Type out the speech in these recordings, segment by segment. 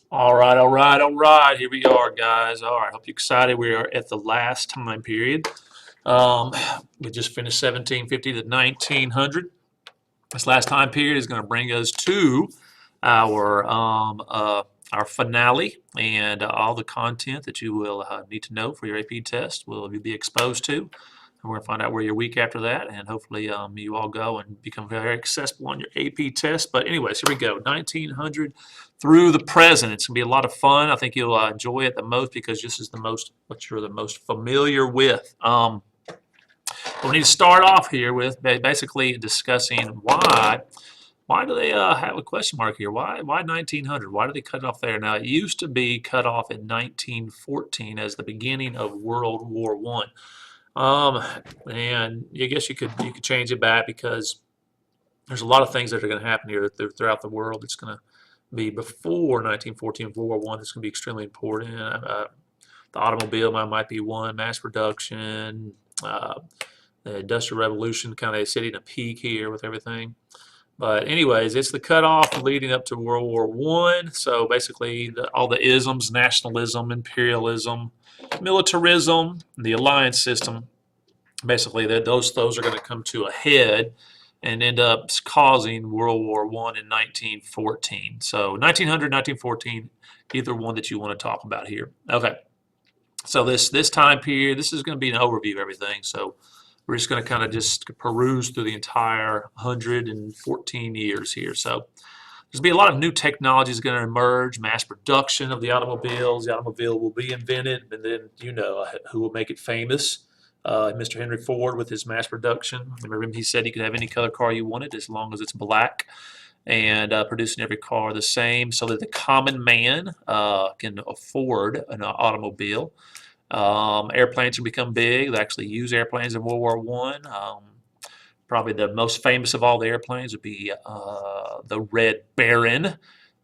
All right, all right, all right. Here we are, guys. All right, hope you're excited. We are at the last time period. Um, we just finished 1750 to 1900. This last time period is going to bring us to our um, uh, our finale and all the content that you will need to know for your AP test will be exposed to. And we're going to find out where you're weak after that, and hopefully you all go and become very accessible on your AP test. But anyways, here we go, 1900 through the present. It's going to be a lot of fun. I think you'll enjoy it the most because this is the most what you're the most familiar with. We need to start off here with basically discussing why do they have a question mark here? Why 1900? Why do they cut it off there? Now it used to be cut off in 1914 as the beginning of World War One. And I guess you could change it back because there's a lot of things that are going to happen here throughout the world. It's going to be before 1914 World War One. That's going to be extremely important. The automobile might be one, mass production. The Industrial Revolution kind of hitting a peak here with everything. But anyways, it's the cutoff leading up to World War One. So basically, all the isms, nationalism, imperialism, militarism, the alliance system, basically those are going to come to a head and end up causing World War One in 1914. So 1900, 1914, either one that you want to talk about here. Okay. So this time period, this is going to be an overview of everything. So we're just going to kind of just peruse through the entire 114 years here. So there's going to be a lot of new technologies going to emerge, mass production of the automobiles. The automobile will be invented, and then you know who will make it famous. Mr. Henry Ford with his mass production. Remember, he said you could have any color car you wanted as long as it's black, and producing every car the same so that the common man can afford an automobile. Airplanes can become big. They actually use airplanes in World War One. Probably the most famous of all the airplanes would be the Red Baron.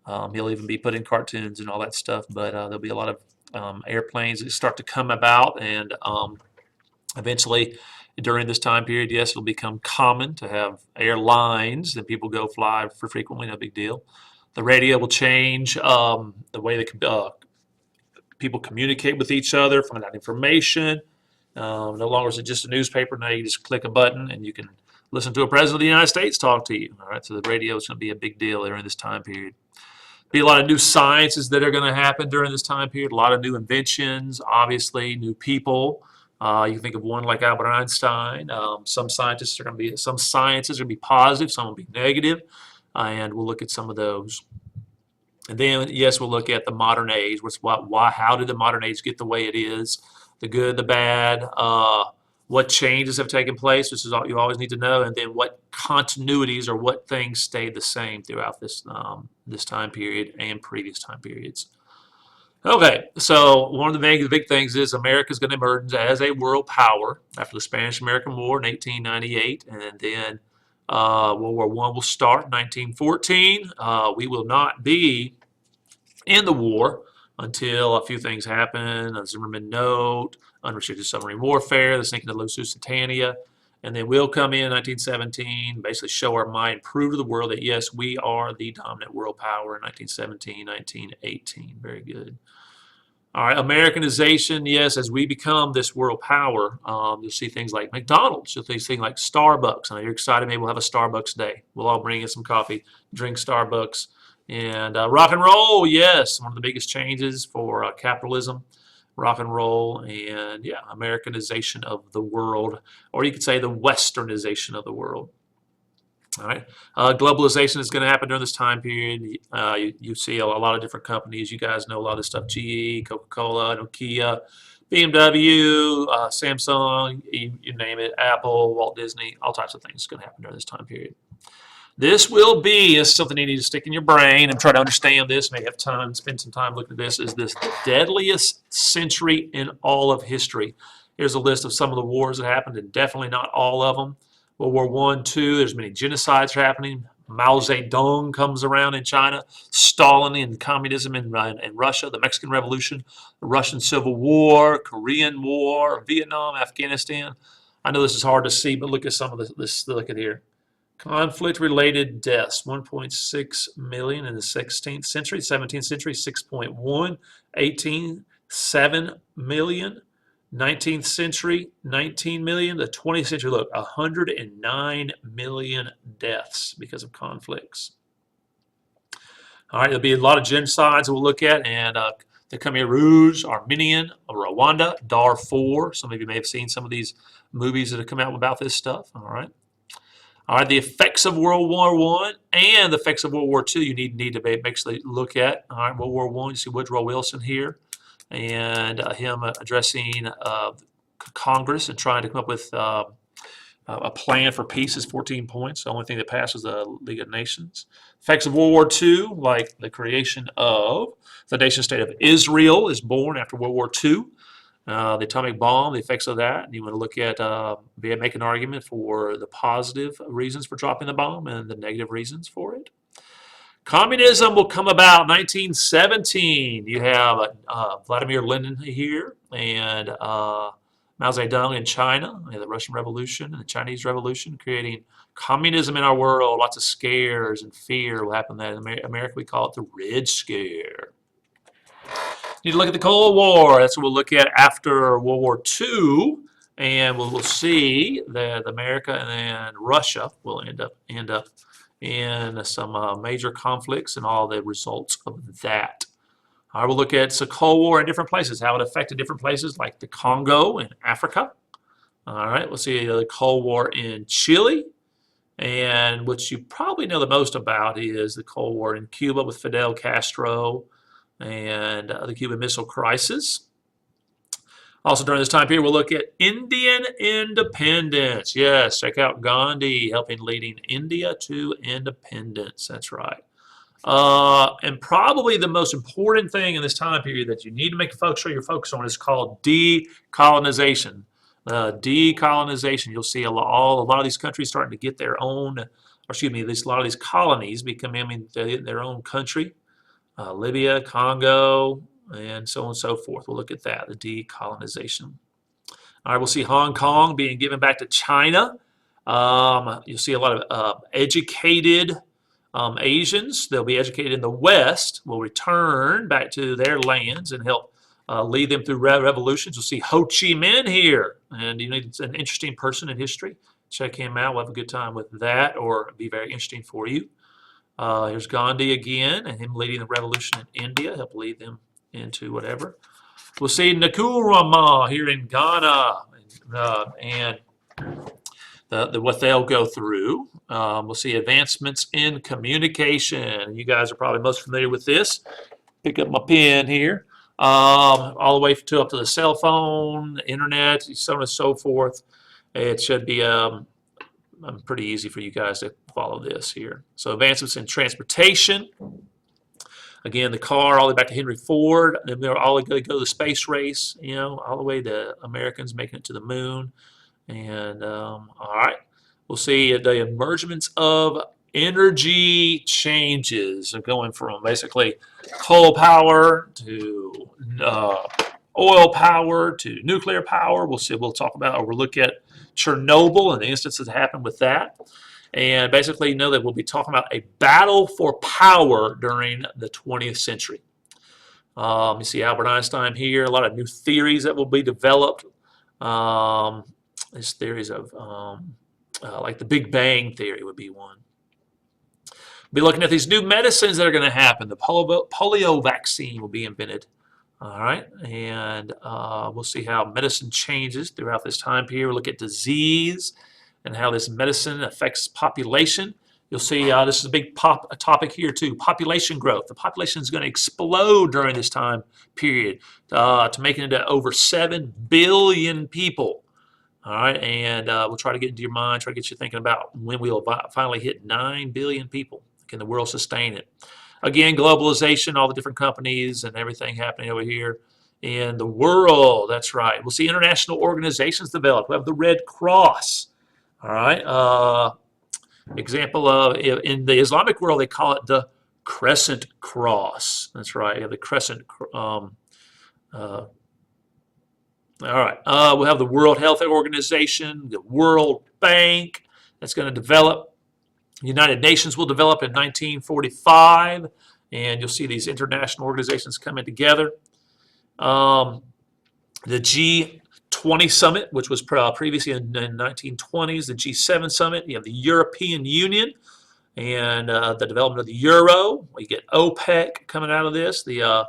He'll even be put in cartoons and all that stuff. But there'll be a lot of airplanes that start to come about, and eventually, during this time period, yes, it'll become common to have airlines that people go fly for frequently. No big deal. The radio will change the way they people communicate with each other, find out information. No longer is it just a newspaper. Now you just click a button and you can listen to a president of the United States talk to you. All right, so the radio is going to be a big deal during this time period. Be a lot of new sciences that are going to happen during this time period. A lot of new inventions, obviously, new people. You can think of one like Albert Einstein. Some sciences are going to be positive, some will be negative, and we'll look at some of those. And then, yes, we'll look at the modern age. How did the modern age get the way it is? The good, the bad, what changes have taken place, which is all you always need to know, and then what continuities or what things stayed the same throughout this time period and previous time periods. Okay, so one of the big things is America is going to emerge as a world power after the Spanish-American War in 1898, and then World War One will start in 1914. We will not be in the war until a few things happen. A Zimmerman Note, unrestricted submarine warfare, the sinking of Lusitania, and then we'll come in 1917, basically show our might, prove to the world that yes, we are the dominant world power in 1917, 1918. Very good. All right, Americanization, yes, as we become this world power, you'll see things like McDonald's, you'll see things like Starbucks. I know you're excited, maybe we'll have a Starbucks day. We'll all bring in some coffee, drink Starbucks. And rock and roll, yes, one of the biggest changes for capitalism, rock and roll, and yeah, Americanization of the world, or you could say the Westernization of the world. All right. Globalization is going to happen during this time period. You see a lot of different companies. You guys know a lot of this stuff. GE, Coca-Cola, Nokia, BMW, Samsung, you name it, Apple, Walt Disney, all types of things going to happen during this time period. This is something you need to stick in your brain and try to understand this. May have time, spend some time looking at this. Is this the deadliest century in all of history? Here's a list of some of the wars that happened, and definitely not all of them. World War One, Two, there's many genocides happening. Mao Zedong comes around in China. Stalin and communism in Russia. The Mexican Revolution. The Russian Civil War. Korean War. Vietnam. Afghanistan. I know this is hard to see, but look at some of this. Look at here. Conflict-related deaths, 1.6 million in the 16th century, 17th century, 6.1, 18, 7 million, 19th century, 19 million, the 20th century, look, 109 million deaths because of conflicts. All right, there'll be a lot of genocides we'll look at, and the Khmer Rouge, Armenian, Rwanda, Darfur. Some of you may have seen some of these movies that have come out about this stuff. All right. All right, the effects of World War I and the effects of World War II you need to basically look at. All right, World War I, you see Woodrow Wilson here, and him addressing Congress and trying to come up with a plan for peace is 14 points. The only thing that passed was the League of Nations. Effects of World War II, like the creation of the nation state of Israel is born after World War II. The atomic bomb, the effects of that. And you want to look at, make an argument for the positive reasons for dropping the bomb and the negative reasons for it. Communism will come about 1917. You have Vladimir Lenin here and Mao Zedong in China, the Russian Revolution and the Chinese Revolution, creating communism in our world. Lots of scares and fear will happen there. In America, we call it the Red Scare. You need to look at the Cold War. That's what we'll look at after World War II, and we'll see that America and Russia will end up in some major conflicts and all the results of that. I will look at the Cold War in different places, how it affected different places like the Congo in Africa. All right, we'll see the Cold War in Chile. And what you probably know the most about is the Cold War in Cuba with Fidel Castro and the Cuban Missile Crisis. Also during this time period, we'll look at Indian independence. Yes, check out Gandhi helping leading India to independence. That's right. And probably the most important thing in this time period that you need to make sure you're focused on is called decolonization. Decolonization. You'll see a lot of these countries starting to get their own, or excuse me, a lot of these colonies becoming their own country. Libya, Congo, and so on and so forth. We'll look at that, the decolonization. All right, we'll see Hong Kong being given back to China. You'll see a lot of educated Asians. They'll be educated in the West, will return back to their lands and help lead them through revolutions. You'll see Ho Chi Minh here, and it's an interesting person in history. Check him out. We'll have a good time with that, or it'll be very interesting for you. Here's Gandhi again, and him leading the revolution in India, help lead them into whatever. We'll see Nkrumah here in Ghana, and what they'll go through. We'll see advancements in communication. You guys are probably most familiar with this. Pick up my pen here. All the way up to the cell phone, the internet, so on and so forth. It should be pretty easy for you guys to follow this here. So advancements in transportation. Again, the car all the way back to Henry Ford. Then they're all going to go to the space race, all the way to Americans making it to the moon. And all right, we'll see the emergence of energy changes, going from basically coal power to oil power to nuclear power. We'll talk about, or we'll look at Chernobyl and the instances that happened with that. And basically, that we'll be talking about a battle for power during the 20th century. You see Albert Einstein here, a lot of new theories that will be developed. These theories of, like the Big Bang theory would be one. We'll be looking at these new medicines that are going to happen. The polio vaccine will be invented. All right, and we'll see how medicine changes throughout this time period. We'll look at disease and how this medicine affects population. You'll see this is a big topic here too, population growth. The population is going to explode during this time period to making it to over 7 billion people. All right, and we'll try to get into your mind, try to get you thinking about when we'll finally hit 9 billion people. Can the world sustain it? Again, globalization, all the different companies and everything happening over here in the world. That's right. We'll see international organizations develop. We have the Red Cross. All right. Example of, in the Islamic world, they call it the Crescent Cross. That's right. You have the Crescent. All right. We'll have the World Health Organization, the World Bank that's going to develop The United Nations will develop in 1945, and you'll see these international organizations coming together. The G20 summit, which was previously in 1920s, the G7 summit. You have the European Union and the development of the euro. We get OPEC coming out of this, the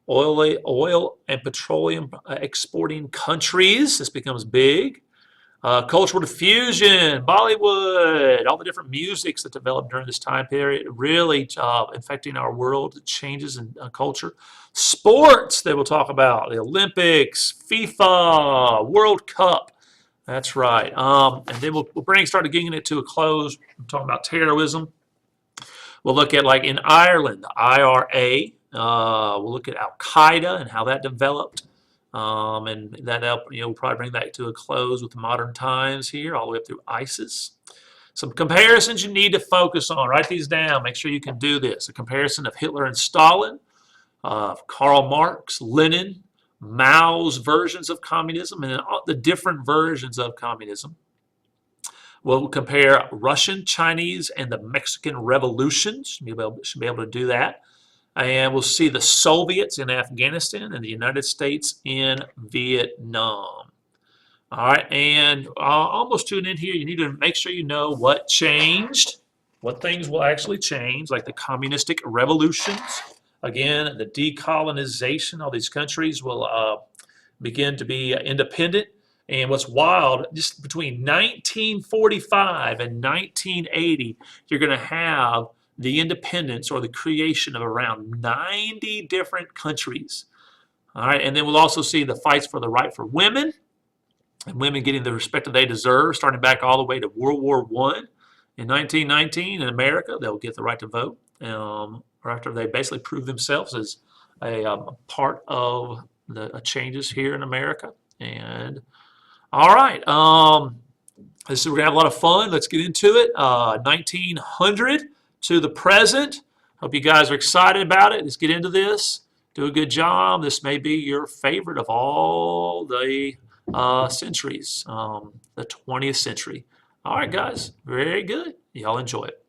oil and petroleum exporting countries. This becomes big. Cultural diffusion, Bollywood, all the different musics that developed during this time period, really affecting our world, changes in culture. Sports that we'll talk about, the Olympics, FIFA, World Cup. That's right. And then we'll start getting it to a close. We're talking about terrorism. We'll look at, like in Ireland, the IRA. We'll look at Al Qaeda and how that developed. And that we'll probably bring that to a close with modern times here, all the way up through ISIS. Some comparisons you need to focus on. Write these down. Make sure you can do this. A comparison of Hitler and Stalin, Karl Marx, Lenin, Mao's versions of communism, and the different versions of communism. We'll compare Russian, Chinese, and the Mexican revolutions. You should be able to do that. And we'll see the Soviets in Afghanistan and the United States in Vietnam. All right, and almost to an end here, you need to make sure you know what changed, what things will actually change, like the communistic revolutions. Again, the decolonization, all these countries will begin to be independent. And what's wild, just between 1945 and 1980, you're going to have the independence or the creation of around 90 different countries. All right, and then we'll also see the fights for the right for women, and women getting the respect that they deserve, starting back all the way to World War I. In 1919 in America, they'll get the right to vote, or after they basically prove themselves as a part of the changes here in America. And all right, we're going to have a lot of fun. Let's get into it. 1900 to the present. Hope you guys are excited about it. Let's get into this. Do a good job. This may be your favorite of all the centuries, the 20th century. All right, guys. Very good. Y'all enjoy it.